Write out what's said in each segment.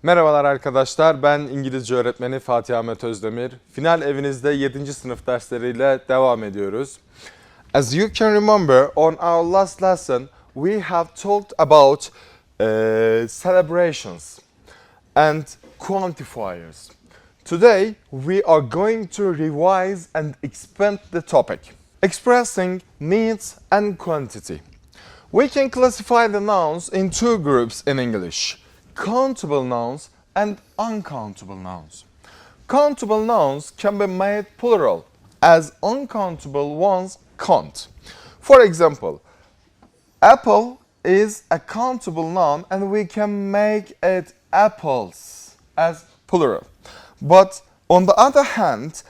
Merhabalar arkadaşlar, ben İngilizce öğretmeni Fatih Ahmet Özdemir. Final evinizde 7. sınıf dersleriyle devam ediyoruz. As you can remember, on our last lesson, we have talked about celebrations and quantifiers. Today, we are going to revise and expand the topic, expressing needs and quantity. We can classify the nouns in two groups in English: countable nouns and uncountable nouns. Countable nouns can be made plural, as uncountable ones can't. For example, apple is a countable noun and we can make it apples as plural. But on the other hand,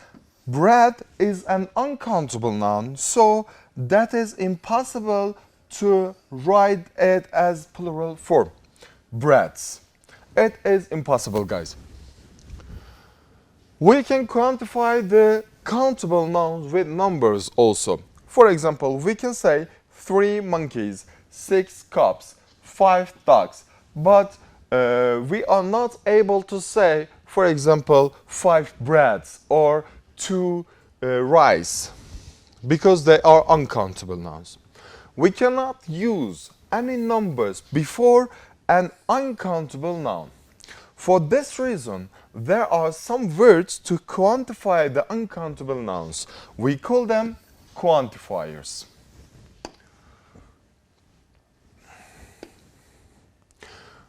bread is an uncountable noun, so that is impossible to write it as plural form. Breads. It is impossible, guys. We can quantify the countable nouns with numbers also. For example, we can say 3 monkeys, 6 cups, 5 dogs, but we are not able to say, for example, 5 breads or 2 rice, because they are uncountable nouns. We cannot use any numbers before an uncountable noun. For this reason, there are some words to quantify the uncountable nouns. We call them quantifiers.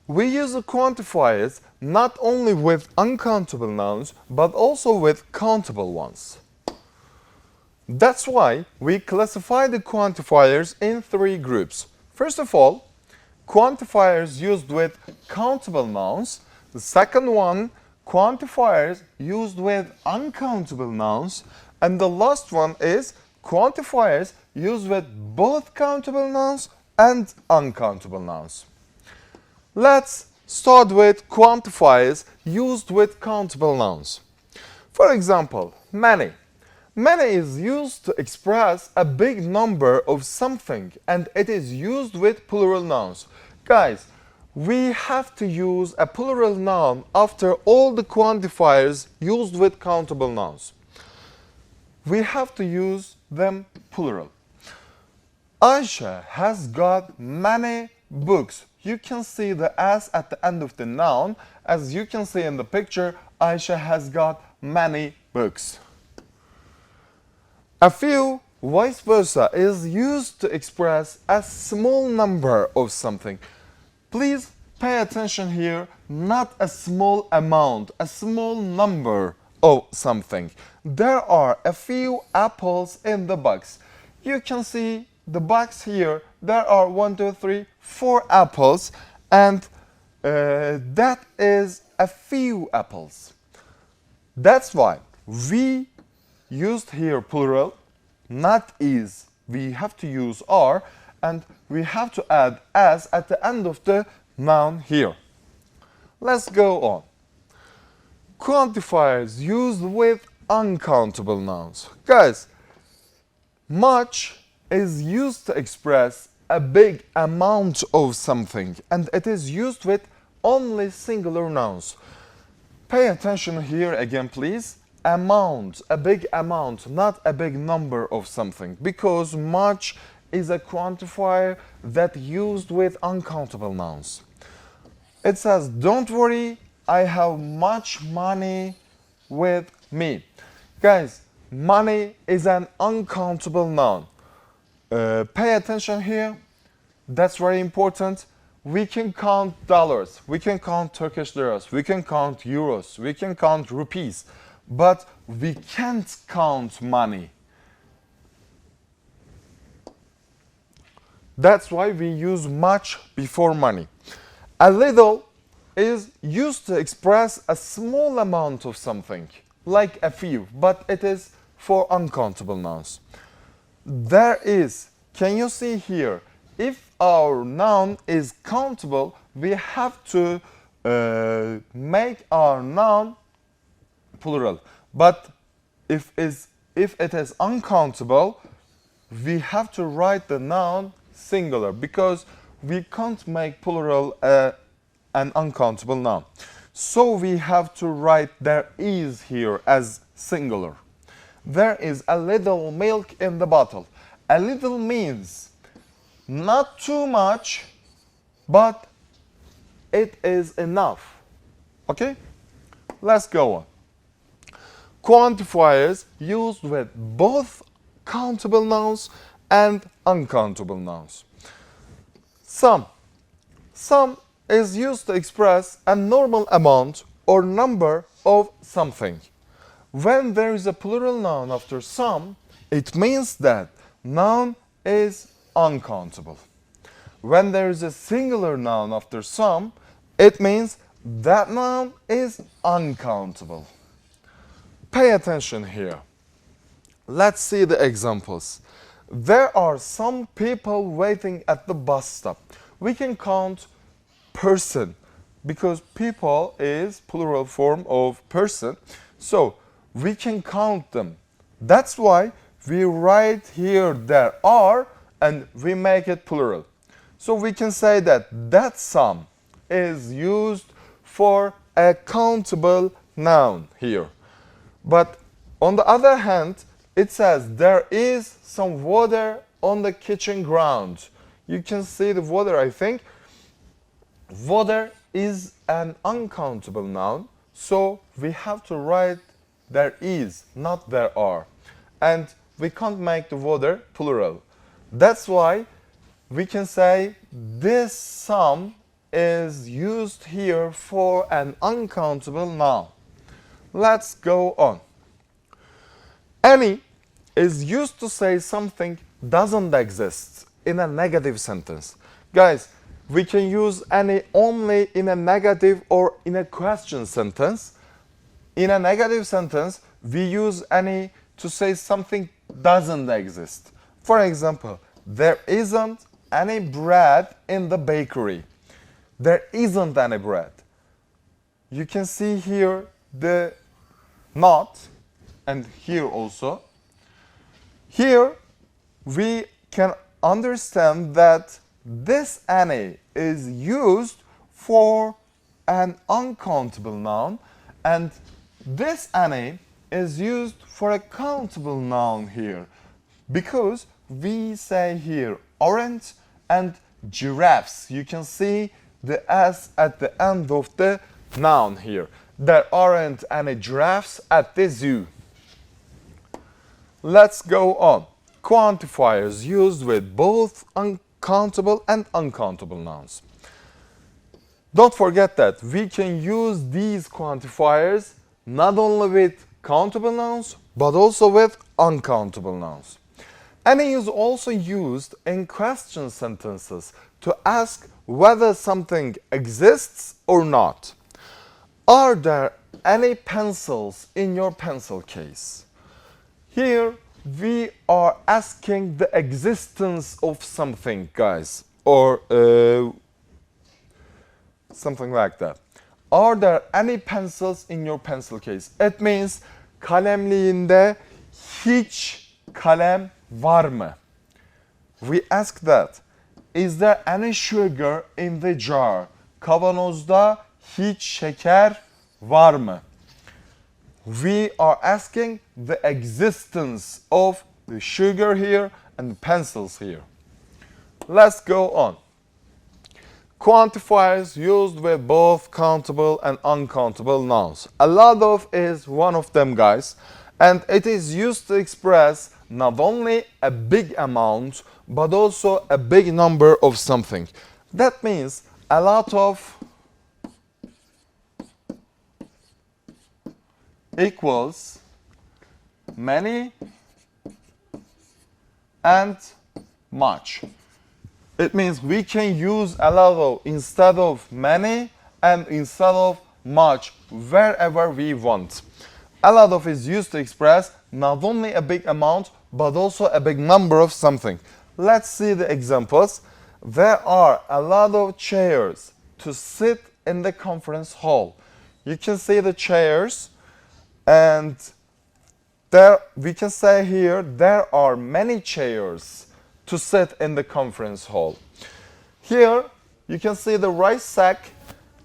We use the quantifiers not only with uncountable nouns, but also with countable ones. That's why we classify the quantifiers in 3 groups. First of all, quantifiers used with countable nouns. The second one, quantifiers used with uncountable nouns. And the last one is quantifiers used with both countable nouns and uncountable nouns. Let's start with quantifiers used with countable nouns. For example, many. Many is used to express a big number of something, and it is used with plural nouns. Guys, we have to use a plural noun after all the quantifiers used with countable nouns. We have to use them plural. Aisha has got many books. You can see the S at the end of the noun. As you can see in the picture, Aisha has got many books. A few, vice versa, is used to express a small number of something. Please pay attention here, not a small amount, a small number of something. There are a few apples in the box. You can see the box here. There are 1, 2, 3, 4 apples, and that is a few apples. That's why we used here plural, not is. We have to use are, and we have to add as at the end of the noun here. Let's go on. Quantifiers used with uncountable nouns. Guys, much is used to express a big amount of something, and it is used with only singular nouns. Pay attention here again, please. Amount, a big amount, not a big number of something, because much is a quantifier that used with uncountable nouns. It says, don't worry, I have much money with me. Guys, money is an uncountable noun. Pay attention here. That's very important. We can count dollars, we can count Turkish liras, we can count euros, we can count rupees, but we can't count money. That's why we use much before money. A little is used to express a small amount of something, like a few, but it is for uncountable nouns. There is, can you see here, if our noun is countable, we have to make our noun plural. But if it is uncountable, we have to write the noun singular, because we can't make plural an uncountable noun. So we have to write there is here as singular. There is a little milk in the bottle. A little means not too much, but it is enough. Okay? Let's go on. Quantifiers used with both countable nouns and uncountable nouns. Some. Some is used to express a normal amount or number of something. When there is a plural noun after some, it means that noun is uncountable. When there is a singular noun after some, it means that noun is uncountable. Pay attention here. Let's see the examples. There are some people waiting at the bus stop. We can count person because people is plural form of person. So we can count them. That's why we write here there are and we make it plural. So we can say that some is used for a countable noun here. But on the other hand, it says there is some water on the kitchen ground. You can see the water, I think. Water is an uncountable noun, so we have to write there is, not there are. And we can't make the water plural. That's why we can say this some is used here for an uncountable noun. Let's go on. Any is used to say something doesn't exist in a negative sentence. Guys, we can use any only in a negative or in a question sentence. In a negative sentence, we use any to say something doesn't exist. For example, there isn't any bread in the bakery. There isn't any bread. You can see here the not and here also. Here we can understand that this any is used for an uncountable noun and this any is used for a countable noun here because we say here orange and giraffes. You can see the S at the end of the noun here. There aren't any giraffes at the zoo. Let's go on. Quantifiers used with both uncountable and uncountable nouns. Don't forget that we can use these quantifiers not only with countable nouns but also with uncountable nouns. Any is also used in question sentences to ask whether something exists or not. Are there any pencils in your pencil case? Here we are asking the existence of something, guys, or something like that. Are there any pencils in your pencil case? It means kalemliğinde hiç kalem var mı? We ask that. Is there any sugar in the jar? Kavanozda hiç şeker var mı? We are asking the existence of the sugar here and the pencils here. Let's go on. Quantifiers used with both countable and uncountable nouns. A lot of is one of them, guys, and it is used to express not only a big amount but also a big number of something. That means a lot of equals many and much. It means we can use a lot of instead of many and instead of much wherever we want. A lot of is used to express not only a big amount but also a big number of something. Let's see the examples. There are a lot of chairs to sit in the conference hall. You can see the chairs and there we can say here there are many chairs to sit in the conference hall. Here you can see the rice sack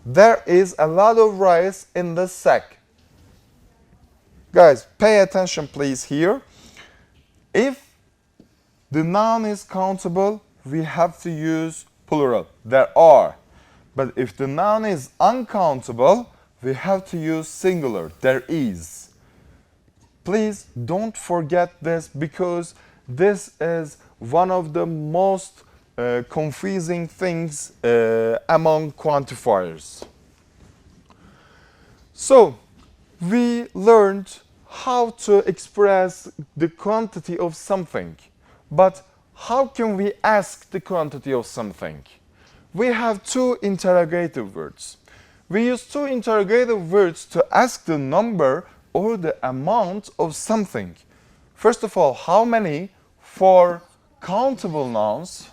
There is a lot of rice in the sack. Guys, pay attention please here. If the noun is countable, we have to use plural. There are. But if the noun is uncountable, we have to use singular. There is. Please don't forget this because this is one of the most confusing things among quantifiers. So, we learned how to express the quantity of something. But how can we ask the quantity of something? We have two interrogative words. We use two interrogative words to ask the number or the amount of something. First of all, how many for countable nouns,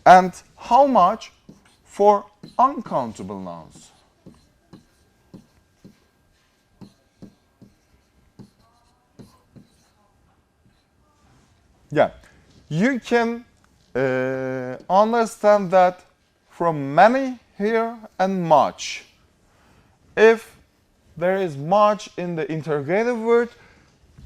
and how much for uncountable nouns. Yeah, you can understand that from many here and much. If there is much in the interrogative word,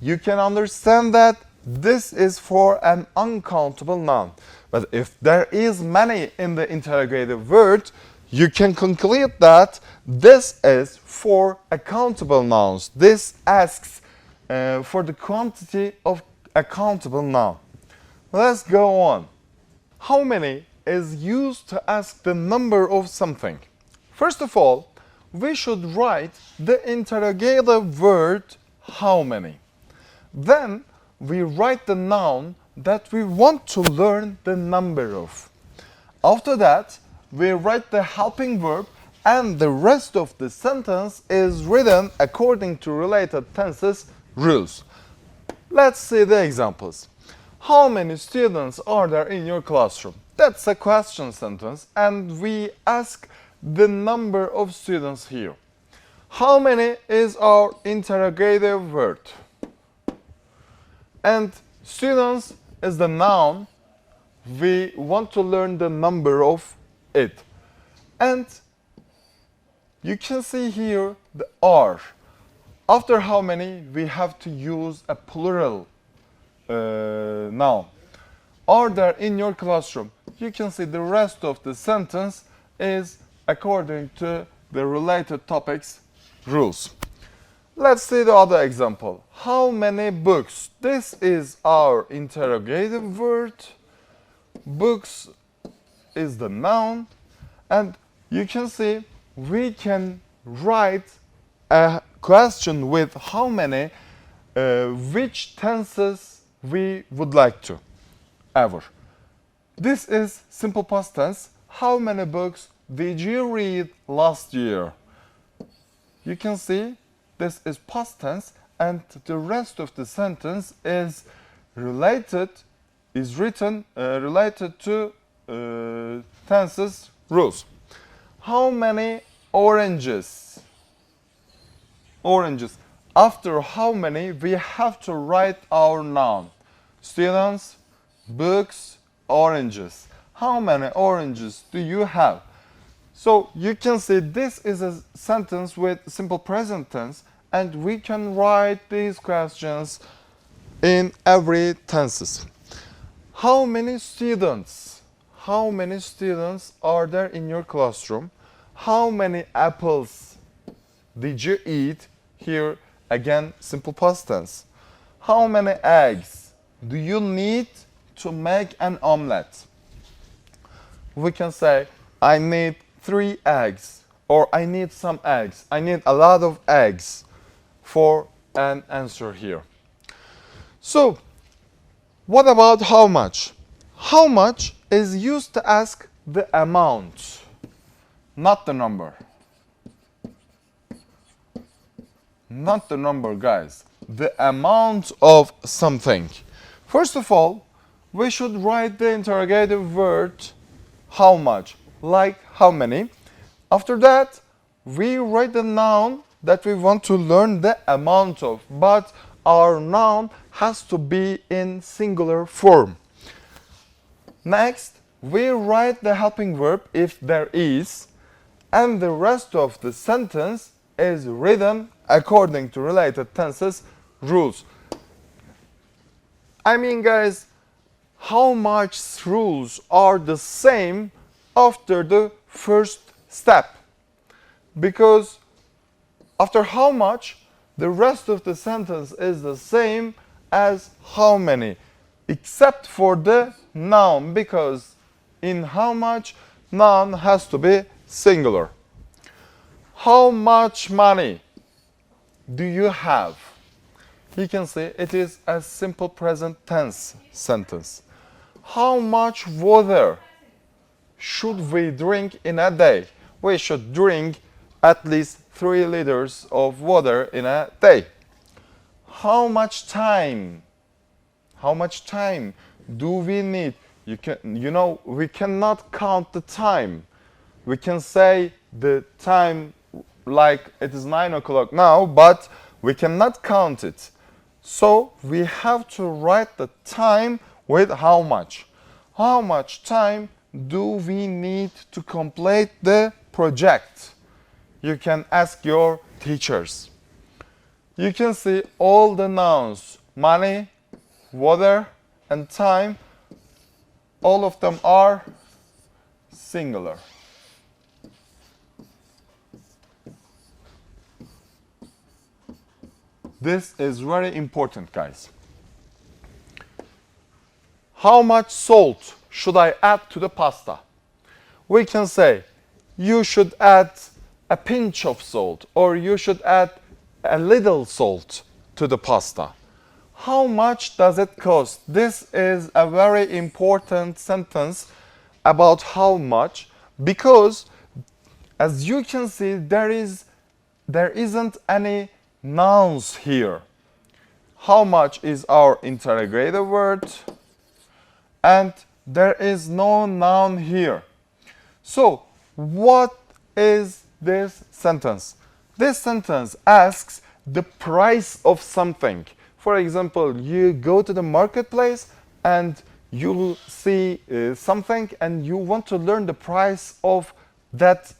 you can understand that this is for an uncountable noun. But if there is many in the interrogative word, you can conclude that this is for countable nouns. This asks for the quantity of a countable noun. Let's go on. How many is used to ask the number of something? First of all, we should write the interrogative word how many. Then we write the noun that we want to learn the number of. After that, we write the helping verb and the rest of the sentence is written according to related tenses rules. Let's see the examples. How many students are there in your classroom? That's a question sentence and we ask the number of students here. How many is our interrogative word? And students is the noun. We want to learn the number of it. And you can see here the are. After how many, we have to use a plural noun. Are there in your classroom? You can see the rest of the sentence is according to the related topics rules. Let's see the other example. How many books? This is our interrogative word. Books is the noun. And you can see we can write a question with how many, which tenses we would like to ever. This is simple past tense. How many books did you read last year? You can see this is past tense and the rest of the sentence is related, related to tenses rules. How many oranges? Oranges. After how many, we have to write our noun. Students, books, oranges. How many oranges do you have? So you can see this is a sentence with simple present tense and we can write these questions in every tenses. How many students? How many students are there in your classroom? How many apples did you eat? Here again simple past tense. How many eggs do you need to make an omelette? We can say I need 3 eggs or I need some eggs. I need a lot of eggs for an answer here. So what about how much? How much is used to ask the amount, not the number. Not the number, guys. The amount of something. First of all, we should write the interrogative word how much, like how many. After that, we write the noun that we want to learn the amount of, but our noun has to be in singular form. Next, we write the helping verb if there is, and the rest of the sentence is written according to related tenses rules. I mean, guys, how much rules are the same after the first step? Because after how much, the rest of the sentence is the same as how many, except for the noun, because in how much, noun has to be singular. How much money do you have? You can see it is a simple present tense sentence. How much water should we drink in a day? We should drink at least 3 liters of water in a day. How much time? How much time do we need? We cannot count the time. We can say the time like it is 9 o'clock now, but we cannot count it. So we have to write the time with how much. How much time do we need to complete the project? You can ask your teachers. You can see all the nouns, money, water, and time, all of them are singular. This is very important, guys. How much salt should I add to the pasta? We can say, you should add a pinch of salt, or you should add a little salt to the pasta. How much does it cost? This is a very important sentence about how much, because as you can see, there isn't any nouns here. How much is our interrogative word, and there is no noun here. So what is this sentence? This sentence asks the price of something. For example, you go to the marketplace and you see something and you want to learn the price of that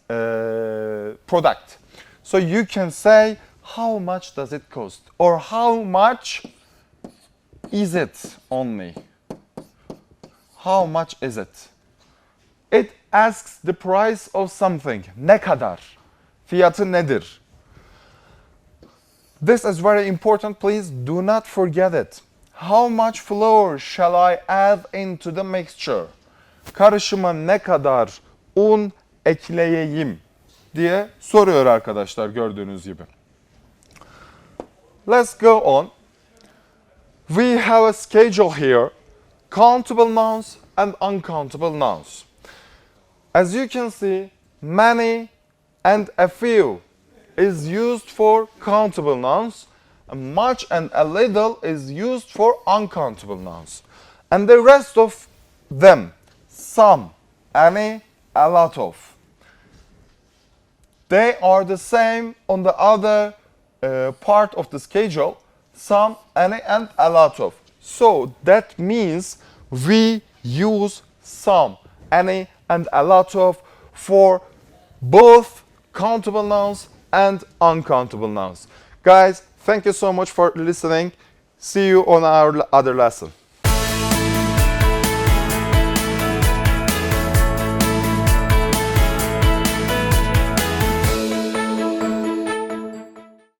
product. So you can say, how much does it cost? Or how much is it only? How much is it? It asks the price of something. Ne kadar? Fiyatı nedir? This is very important. Please do not forget it. How much flour shall I add into the mixture? Karışıma ne kadar un ekleyeyim diye soruyor arkadaşlar, gördüğünüz gibi. Let's go on. We have a schedule here. Countable nouns and uncountable nouns. As you can see, many and a few is used for countable nouns, and much and a little is used for uncountable nouns. And the rest of them, some, any, a lot of, they are the same on the other part of the schedule, some, any, and a lot of. So that means we use some, any, and a lot of for both countable nouns and uncountable nouns. Guys, thank you so much for listening. See you on our other lesson.